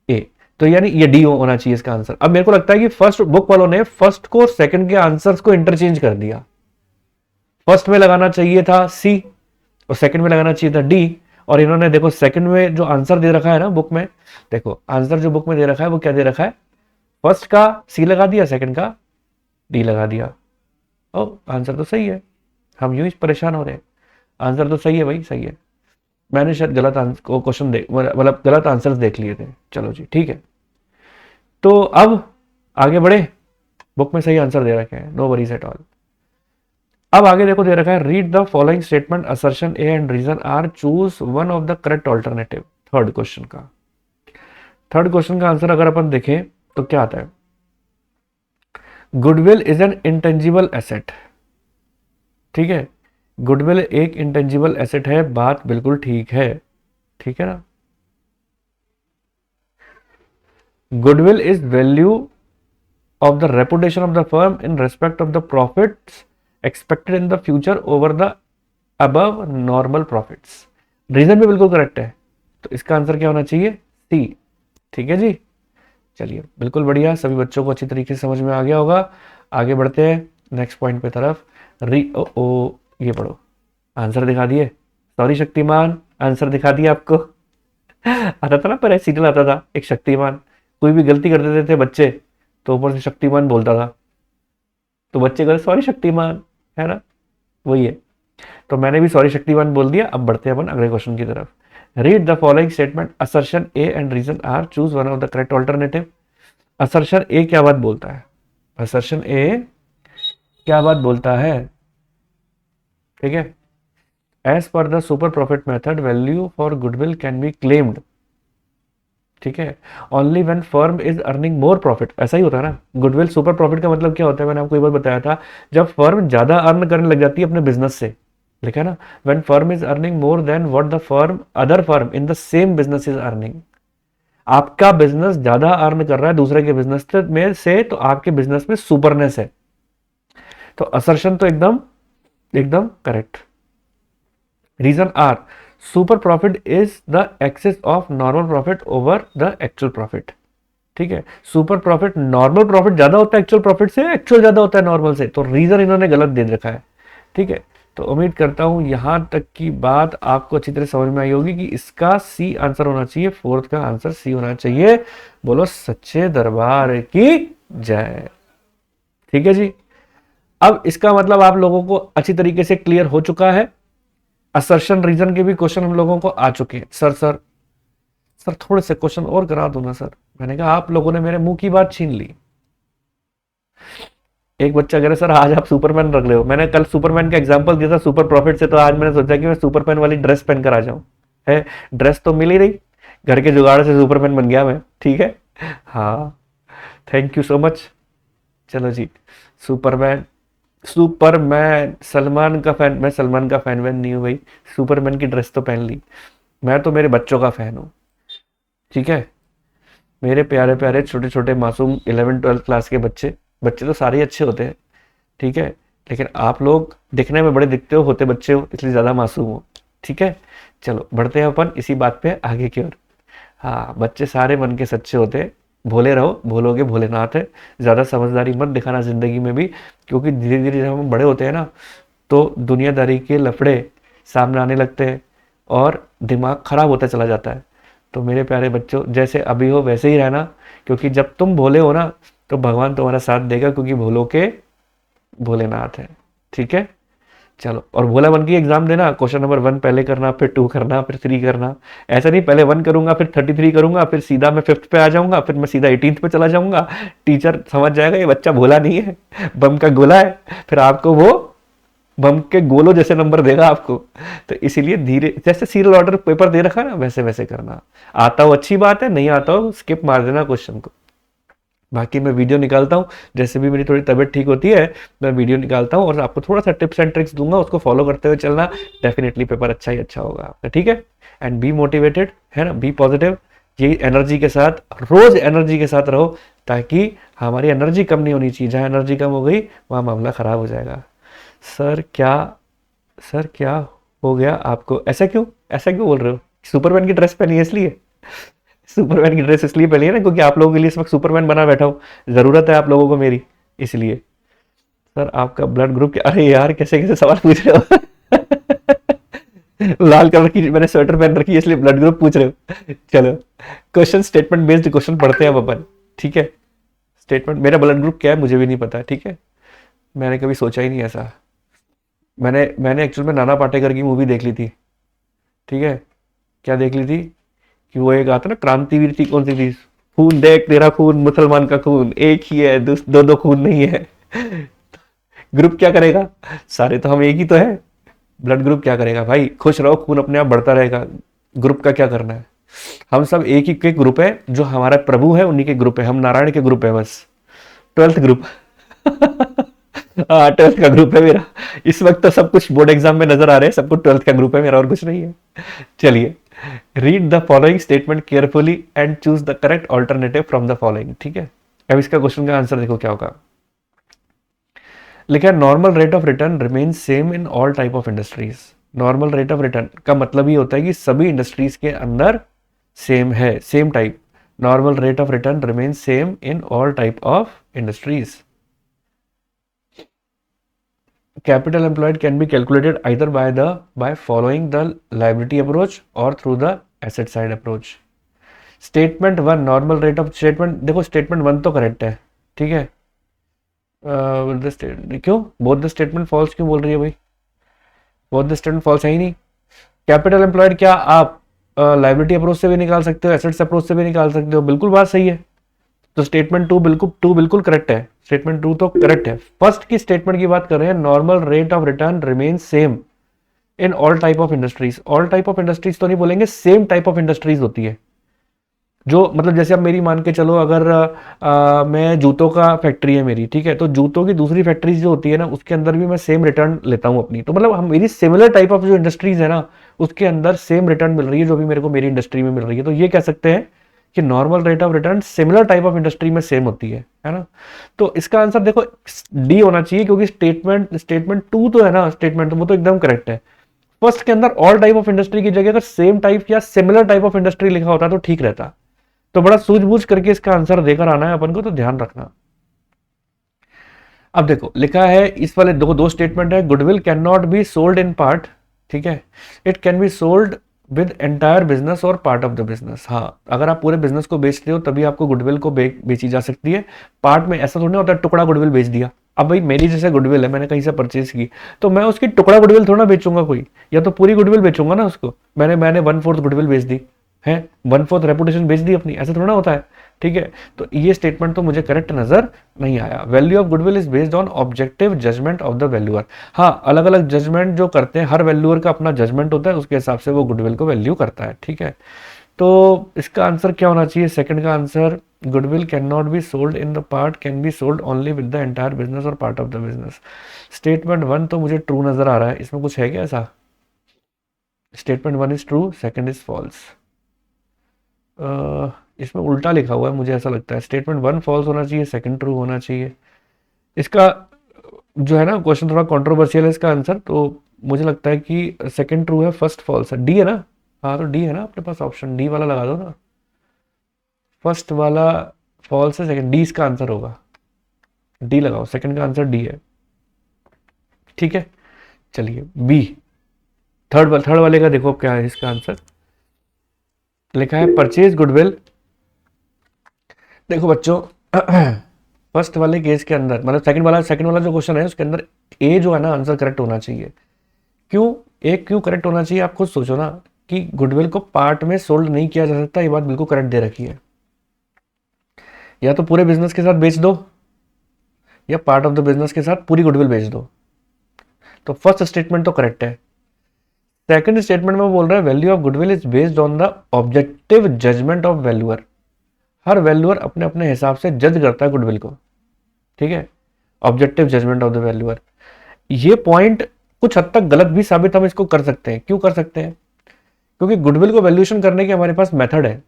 S1: ए, तो यानी ये डी होना चाहिए इसका आंसर। अब मेरे को लगता है कि फर्स्ट बुक वालों ने फर्स्ट को और सेकंड के आंसर्स को इंटरचेंज कर दिया। फर्स्ट में लगाना चाहिए था सी और सेकंड में लगाना चाहिए था डी, और इन्होंने देखो सेकंड में जो आंसर दे रखा है ना बुक में, देखो आंसर जो बुक में दे रखा है वो क्या दे रखा है, फर्स्ट का सी लगा दिया, सेकंड का डी लगा दिया। ओ आंसर तो सही है, हम यूं ही परेशान हो रहे हैं। आंसर तो सही है भाई, सही है। मैंने शायद गलत क्वेश्चन मतलब गलत आंसर्स देख लिए थे। चलो जी ठीक है, तो अब आगे बढ़े। बुक में सही आंसर दे रखे हैं, नो वरीज एट ऑल। अब आगे देखो दे रखा है read the following statement, assertion A and reason R, choose one of the correct alternative. Third question का आंसर अगर अपन देखें तो क्या आता है, goodwill is an intangible asset. ठीक है, गुडविल एक इंटेंजिबल एसेट है, बात बिल्कुल ठीक है, ठीक है ना। Goodwill is value of the reputation of the firm in respect of the profits expected in the future over the above normal profits. Reason भी बिल्कुल करेक्ट है, तो इसका आंसर क्या होना चाहिए, सी। ठीक है जी, चलिए बिल्कुल बढ़िया, सभी बच्चों को अच्छी तरीके से समझ में आ गया होगा। आगे बढ़ते हैं नेक्स्ट पॉइंट पे तरफ। ये पढ़ो, आंसर दिखा दिए, सॉरी शक्तिमान, आंसर दिखा दिया आपको। आता था ना पर सीरियल आता था एक शक्तिमान, कोई भी गलती कर देते थे बच्चे तो ऊपर से शक्तिमान बोलता था, तो बच्चे कहते सॉरी शक्तिमान, है ना, वही है। तो मैंने भी सॉरी शक्तिमान बोल दिया। अब बढ़ते हैं अपन अगले क्वेश्चन की तरफ। Read the following statement, assertion A and reason R, choose one of the correct alternative. Assertion A क्या बात बोलता है, असर्शन ए क्या बात बोलता है, ठीक है, as per the super profit method value for goodwill can be claimed, ठीक है, only when firm is earning more profit. ऐसा ही होता है ना, गुडविल सुपर प्रॉफिट का मतलब क्या होता है, मैंने आपको एक बार बताया था, जब फर्म ज्यादा अर्न करने लग जाती है अपने बिजनेस से, लिखा है ना, when firm is earning more than what the firm other firm in the same business is earning. आपका बिजनेस ज्यादा अर्न कर रहा है दूसरे के बिजनेस में से, तो आपके बिजनेस में सुपरनेस है। तो असर्शन तो एकदम एकदम correct. Reason R, super profit is the excess of normal profit over the actual profit. ठीक है, सुपर प्रॉफिट, नॉर्मल प्रॉफिट ज्यादा होता है एक्चुअल प्रॉफिट से, एक्चुअल ज्यादा होता है नॉर्मल से, तो रीजन इन्होंने गलत दे रखा है। ठीक है, तो उम्मीद करता हूं यहां तक की बात आपको अच्छी तरह समझ में आई होगी कि इसका सी आंसर होना चाहिए, फोर्थ का आंसर सी होना चाहिए। बोलो सच्चे दरबार की जय। ठीक है जी, अब इसका मतलब आप लोगों को अच्छी तरीके से क्लियर हो चुका है। असर्शन रीजन के भी क्वेश्चन हम लोगों को आ चुके हैं। सर थोड़े से क्वेश्चन और करा दो ना सर। मैंने कहा आप लोगों ने मेरे मुंह की बात छीन ली। एक बच्चा कह रहा सर आज आप सुपरमैन रख रहे हो, मैंने कल सुपरमैन का एग्जांपल दिया था सुपर प्रॉफिट से, तो आज मैंने सोचा कि मैं सुपरमैन वाली ड्रेस पहन कर आ जाऊं। है, ड्रेस तो मिल ही रही, घर के जुगाड़ से सुपरमैन बन गया मैं। ठीक है, हाँ थैंक यू सो मच। चलो जी, सुपरमैन सुपरमैन सलमान का फैन, मैं सलमान का फैन वैन नहीं हूँ भाई, सुपरमैन की ड्रेस तो पहन ली। मैं तो मेरे बच्चों का फैन हूँ। ठीक है, मेरे प्यारे प्यारे छोटे छोटे मासूम 11-12 क्लास के बच्चे, बच्चे तो सारे अच्छे होते हैं, ठीक है, लेकिन आप लोग दिखने में बड़े दिखते हो, होते बच्चे हो, इसलिए ज़्यादा मासूम हो। ठीक है, चलो बढ़ते हैं अपन इसी बात पे आगे की ओर। हाँ, बच्चे सारे मन के सच्चे होते हैं, भोले रहो, भोलोगे भोलेनाथ है। ज़्यादा समझदारी मत दिखाना ज़िंदगी में भी, क्योंकि धीरे धीरे जब हम बड़े होते हैं ना, तो दुनियादारी के लफड़े सामने आने लगते हैं और दिमाग खराब होता चला जाता है। तो मेरे प्यारे बच्चों, जैसे अभी हो वैसे ही रहना, क्योंकि जब तुम भोले हो ना तो भगवान तुम्हारा साथ देगा, क्योंकि भोलों के भोलेनाथ है। ठीक है, चलो, और भोला बन के एग्जाम देना, क्वेश्चन नंबर 1 पहले करना, फिर 2 करना, फिर 3 करना। ऐसा नहीं पहले 1 करूंगा फिर 33 करूंगा, फिर सीधा मैं 5th पे आ जाऊंगा, फिर मैं सीधा 18th पे चला जाऊंगा। टीचर समझ जाएगा ये बच्चा भोला नहीं है, बम का गोला है, फिर आपको वो बम के गोलों जैसे नंबर देगा आपको। तो इसीलिए धीरे, जैसे सीरियल ऑर्डर पेपर दे रखा है ना, वैसे वैसे करना। आता हो अच्छी बात है, नहीं आता हो स्किप मार देना क्वेश्चन को। बाकी मैं वीडियो निकालता हूँ, जैसे भी मेरी थोड़ी तबीयत ठीक होती है मैं वीडियो निकालता हूँ और आपको थोड़ा सा टिप्स एंड ट्रिक्स दूंगा, उसको फॉलो करते हुए चलना, डेफिनेटली पेपर अच्छा ही अच्छा होगा आपका, ठीक है। एंड बी मोटिवेटेड, है ना, बी पॉजिटिव, यही एनर्जी के साथ, रोज एनर्जी के साथ रहो, ताकि हमारी एनर्जी कम नहीं होनी चाहिए, जहाँ एनर्जी कम हो गई वहाँ मामला खराब हो जाएगा। सर क्या सर क्या हो गया आपको, ऐसा क्यों बोल रहे हो? सुपरमैन की ड्रेस पहनी है इसलिए? सुपरमैन की ड्रेस इसलिए पहनी है ना क्योंकि आप लोगों के लिए इस वक्त सुपरमैन बना बैठा हूँ, जरूरत है आप लोगों को मेरी, इसलिए। सर आपका ब्लड ग्रुप क्या? अरे यार कैसे कैसे सवाल पूछ रहे हो? लाल कलर की मैंने स्वेटर पहन रखी है इसलिए ब्लड ग्रुप पूछ रहे हो? चलो, क्वेश्चन स्टेटमेंट बेस्ड क्वेश्चन पढ़ते हैं अब अपन, ठीक है। स्टेटमेंट, मेरा ब्लड ग्रुप क्या है मुझे भी नहीं पता, ठीक है, मैंने कभी सोचा ही नहीं ऐसा। मैंने एक्चुअल में नाना पाटेकर की मूवी देख ली थी, ठीक है। क्या देख ली थी कि वो एक आता ना क्रांतिवीर थी, कौन सी थी, खून देख तेरा खून मुसलमान का खून एक ही है, दो दो खून नहीं है। ग्रुप क्या करेगा, सारे तो हम एक ही तो है। ब्लड ग्रुप क्या करेगा भाई, खुश रहो, खून अपने आप बढ़ता रहेगा, ग्रुप का क्या करना है। हम सब एक ही के ग्रुप है, जो हमारा प्रभु है उन्हीं के ग्रुप है, हम नारायण के ग्रुप है बस, 12th ग्रुप। हाँ 12th का ग्रुप है मेरा, इस वक्त तो सब कुछ बोर्ड एग्जाम में नजर आ रहे हैं, सबको 12th का ग्रुप है मेरा और कुछ नहीं है। चलिए, read the following statement carefully and choose the correct alternative from the following, ठीक है। अब इसका क्वेश्चन का आंसर देखो क्या होगा। लिखा है normal rate of return remain same in all type of industries. Normal rate of return का मतलब ये होता है कि सभी इंडस्ट्रीज के अंदर सेम है, same type. Normal rate of return remain same in all type of industries. Capital employed can be calculated either by following the liability approach or through the asset side approach. Statement one normal rate of, statement देखो statement one तो correct है, ठीक है। क्यों both the statement false क्यों बोल रही है भाई, बोथ द स्टेटमेंट फॉल्स है ही नहीं। कैपिटल एम्प्लॉयड क्या आप लाइबिलिटी अप्रोच से भी निकाल सकते हो, एसेट्स अप्रोच से भी निकाल सकते हो, बिल्कुल बात सही है। तो स्टेटमेंट टू बिल्कुल करेक्ट है, स्टेटमेंट टू तो करेक्ट है। फर्स्ट की स्टेटमेंट की बात कर रहे हैं, normal rate of return remain same in all type of industries. All type of industries तो नहीं बोलेंगे, सेम टाइप ऑफ इंडस्ट्रीज होती है, जो मतलब जैसे अब मेरी मान के चलो, अगर मैं जूतों का फैक्ट्री है मेरी, ठीक है, तो जूतों की दूसरी फैक्ट्रीज जो होती है ना उसके अंदर भी मैं सेम रिटर्न लेता हूँ अपनी, तो मतलब हम मेरी सिमिलर टाइप ऑफ जो इंडस्ट्रीज है ना उसके अंदर सेम रिटर्न मिल रही है, जो भी मेरे को मेरी इंडस्ट्री में मिल रही है, तो ये कह सकते हैं कि normal rate of return similar type of industry में सेम होती है ना। तो इसका आंसर देखो डी होना चाहिए, क्योंकि स्टेटमेंट टू तो है ना, स्टेटमेंट वो तो एकदम करेक्ट है। फर्स्ट के अंदर ऑल टाइप ऑफ इंडस्ट्री की जगह अगर सेम टाइप या सिमिलर टाइप ऑफ इंडस्ट्री लिखा होता तो ठीक रहता। तो बड़ा सूझबूझ करके इसका आंसर देकर आना है अपन को, तो ध्यान रखना। अब देखो लिखा है इस वाले दो स्टेटमेंट है, goodwill cannot be sold in part, ठीक है, it can be sold with entire business और पार्ट ऑफ द बिजनेस। हाँ, अगर आप पूरे बिजनेस को बेचते हो तभी आपको गुडविल को बेची जा सकती है, पार्ट में ऐसा थोड़ा होता है टुकड़ा गुडविल बेच दिया। अब भाई मेरी जैसे गुडविल है, मैंने कहीं से परचेज की, तो मैं उसकी टुकड़ा गुडविल थोड़ा बेचूंगा कोई, या तो पूरी गुडविल बेचूंगा ना उसको, मैंने 1/4 गुडविल बेच दी है, 1/4 रेपुटेशन बेच दी अपनी, ऐसा थोड़ा होता है, ठीक है। तो ये स्टेटमेंट तो मुझे करेक्ट नजर नहीं आया। Value of goodwill is based on objective judgement of the valuer. हाँ, अलग अलग जजमेंट जो करते हैं, हर वैल्यूअर का अपना जजमेंट होता है, उसके हिसाब से वो गुडविल को वैल्यू करता है, ठीक है। तो इसका आंसर क्या होना चाहिए, सेकंड का answer, goodwill cannot be sold in the part, can be sold only with the entire business और part of the business. Statement one तो मुझे ट्रू नजर आ रहा है, इसमें कुछ है क्या ऐसा? Statement one is true, second is false. इसमें उल्टा लिखा हुआ है मुझे ऐसा लगता है, स्टेटमेंट वन फॉल्स होना चाहिए, सेकंड ट्रू होना चाहिए। इसका जो है ना क्वेश्चन थोड़ा कंट्रोवर्शियल है इसका आंसर, तो मुझे लगता है कि सेकंड ट्रू है, फर्स्ट फॉल्स है, डी है ना। हाँ तो डी है ना अपने पास, ऑप्शन डी वाला लगा दो ना, फर्स्ट वाला फॉल्स है, सेकंड डी इसका आंसर होगा, डी लगाओ, सेकंड का आंसर डी है, ठीक है। चलिए बी, थर्ड वाले का देखो क्या है इसका आंसर। लिखा है परचेज गुडविल, देखो बच्चों फर्स्ट वाले केस के अंदर, मतलब सेकंड वाला जो क्वेश्चन है उसके अंदर ए जो है ना आंसर करेक्ट होना चाहिए। क्यों ए क्यों करेक्ट होना चाहिए, आप खुद सोचो ना, कि गुडविल को पार्ट में सोल्ड नहीं किया जा सकता, ये बात बिल्कुल करेक्ट दे रखी है। या तो पूरे बिजनेस के साथ बेच दो, या पार्ट ऑफ द बिजनेस के साथ पूरी गुडविल बेच दो। तो फर्स्ट स्टेटमेंट तो करेक्ट है। सेकंड स्टेटमेंट में बोल रहा है value of goodwill is based on the objective judgement of valuer. हर वैल्यूअर अपने अपने हिसाब से जज करता है गुडविल को, ठीक है, objective judgement of the valuer. ये पॉइंट कुछ हद तक गलत भी साबित हम इसको कर सकते हैं। क्यों कर सकते हैं? क्योंकि गुडविल को वैल्यूएशन करने के हमारे पास मेथड है,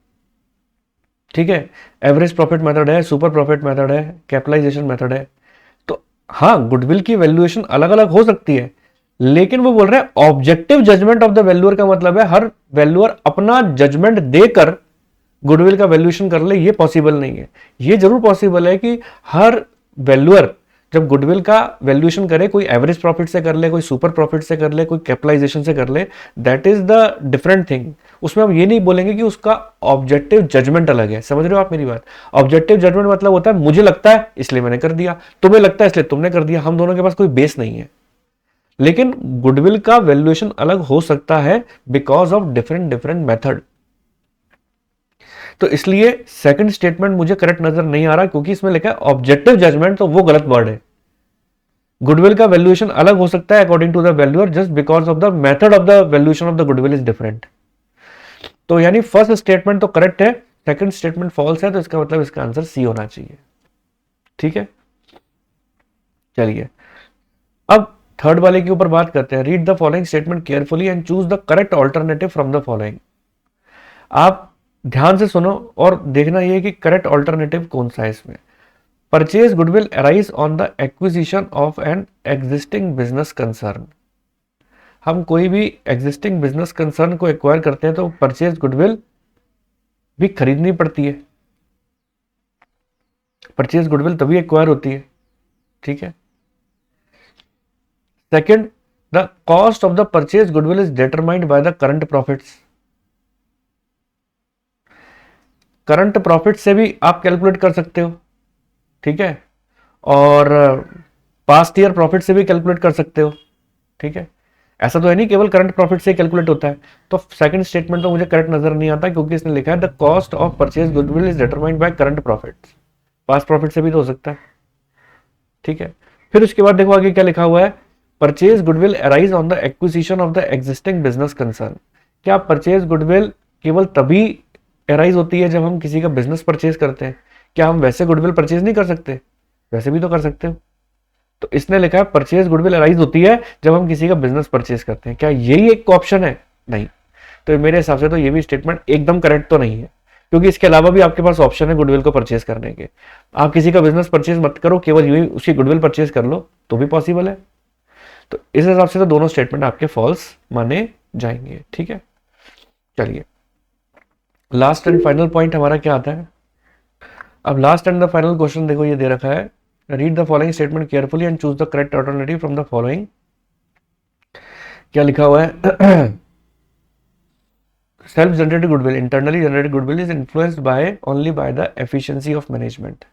S1: ठीक है, एवरेज प्रॉफिट मेथड है, सुपर प्रॉफिट मेथड है, कैपिटलाइजेशन मेथड है। तो हाँ, गुडविल की वैल्यूएशन अलग अलग हो सकती है, लेकिन वो बोल रहे हैं objective judgement of the valuer का मतलब है हर वैल्यूअर अपना जजमेंट देकर गुडविल का वैल्यूएशन कर ले। ये पॉसिबल नहीं है। ये जरूर पॉसिबल है कि हर वैल्यूअर जब गुडविल का वैल्यूएशन करे, कोई एवरेज प्रॉफिट से कर ले, कोई सुपर प्रॉफिट से कर ले, कोई कैपिटलाइजेशन से कर ले, that is the different thing. उसमें हम ये नहीं बोलेंगे कि उसका ऑब्जेक्टिव जजमेंट अलग है। समझ रहे हो आप मेरी बात? ऑब्जेक्टिव जजमेंट मतलब होता है मुझे लगता है इसलिए मैंने कर दिया, तुम्हें लगता है इसलिए तुमने कर दिया। हम दोनों के पास कोई बेस नहीं है। लेकिन गुडविल का वैल्यूएशन अलग हो सकता है because of different different method. तो इसलिए सेकंड स्टेटमेंट मुझे करेक्ट नजर नहीं आ रहा, क्योंकि इसमें लिखा है ऑब्जेक्टिव जजमेंट, तो वो गलत वर्ड है। गुडविल का वैल्यूएशन अलग हो सकता है according to the valuer just because of the method of the valuation of the goodwill is different. तो यानी फर्स्ट स्टेटमेंट तो करेक्ट है, सेकंड स्टेटमेंट फॉल्स है, तो इसका मतलब इसका आंसर सी होना चाहिए। ठीक है, चलिए अब थर्ड वाले के ऊपर बात करते हैं। Read the following statement carefully and choose the correct alternative from the following. आप ध्यान से सुनो और देखना यह कि करेक्ट ऑल्टरनेटिव कौन सा है इसमें। Purchase goodwill arise on the acquisition of an existing business concern. हम कोई भी एग्जिस्टिंग बिजनेस कंसर्न को एक्वायर करते हैं तो परचेज गुडविल भी खरीदनी पड़ती है। परचेज गुडविल तभी एक्वायर होती है, ठीक है। Second, the cost of the purchase goodwill is determined by the current profits. Current profit से भी आप कैलकुलेट कर सकते हो, ठीक है, और पास्ट ईयर प्रॉफिट से भी कैलकुलेट कर सकते हो, ठीक है। ऐसा तो है नहीं केवल करंट प्रॉफिट से कैलकुलेट होता है। तो सेकंड स्टेटमेंट तो मुझे करेक्ट नजर नहीं आता, क्योंकि इसने लिखा है the cost of purchase goodwill is determined by current profits. Past profit से भी तो हो सकता है, ठीक है। फिर उसके बाद देखो आगे क्या लिखा हुआ है, purchase goodwill arise on the acquisition of the existing business concern. क्या परचेज गुडविल केवल तभी अराइज होती है जब हम किसी का बिजनेस परचेज करते हैं? क्या हम वैसे गुडविल परचेज नहीं कर सकते? वैसे भी तो कर सकते हो। तो इसने लिखा है परचेज गुडविल अराइज होती है जब हम किसी का बिजनेस परचेज करते हैं। क्या यही एक ऑप्शन है? नहीं। तो मेरे हिसाब से तो ये भी स्टेटमेंट एकदम करेक्ट तो नहीं है, क्योंकि इसके अलावा भी आपके पास ऑप्शन है गुडविल को परचेज करने के। आप किसी का बिजनेस परचेज मत करो, केवल यूं ही उसकी गुडविल परचेज कर लो तो भी पॉसिबल है। तो इस हिसाब से तो दोनों स्टेटमेंट आपके फॉल्स माने जाएंगे, ठीक है। चलिए लास्ट एंड फाइनल पॉइंट हमारा क्या आता है। अब last and the final question देखो, ये दे रखा है, read the following statement carefully and choose the correct alternative from the following. क्या लिखा हुआ है, self generated goodwill, internally generated goodwill is influenced by only by the efficiency of management.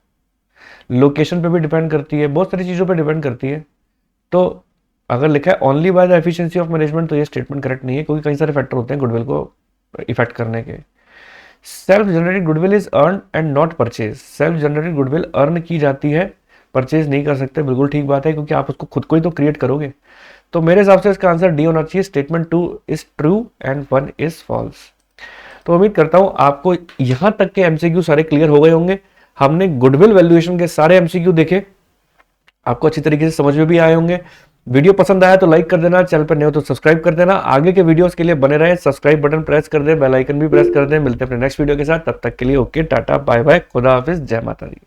S1: Location पे भी डिपेंड करती है, बहुत सारी चीजों पे डिपेंड करती है। तो अगर लिखा है only by the efficiency of management तो ये स्टेटमेंट करेक्ट नहीं है, क्योंकि कई सारे फैक्टर होते हैं गुडविल को इफेक्ट करने के। Self generated goodwill is earn and not purchase. Self generated goodwill earn की जाती है, परचेज नहीं कर सकते, बिल्कुल ठीक बात है, क्योंकि आप उसको खुद को ही तो क्रिएट करोगे। तो मेरे हिसाब से इसका आंसर डी होना चाहिए, statement 2 is true and 1 is false. तो उम्मीद करता हूं आपको यहां तक के एमसीक्यू सारे क्लियर हो गए होंगे। हमने गुडविल वैल्यूएशन के सारे एमसीक्यू देखे, आपको अच्छी तरीके से समझ में भी आए होंगे। वीडियो पसंद आया तो लाइक कर देना, चैनल पर नए हो तो सब्सक्राइब कर देना। आगे के वीडियोस के लिए बने रहे, सब्सक्राइब बटन प्रेस कर दे, बेल आइकन भी प्रेस कर दे। मिलते हैं अपने नेक्स्ट वीडियो के साथ, तब तक के लिए ओके, टाटा बाय बाय, खुदा हाफिज, जय माता दी।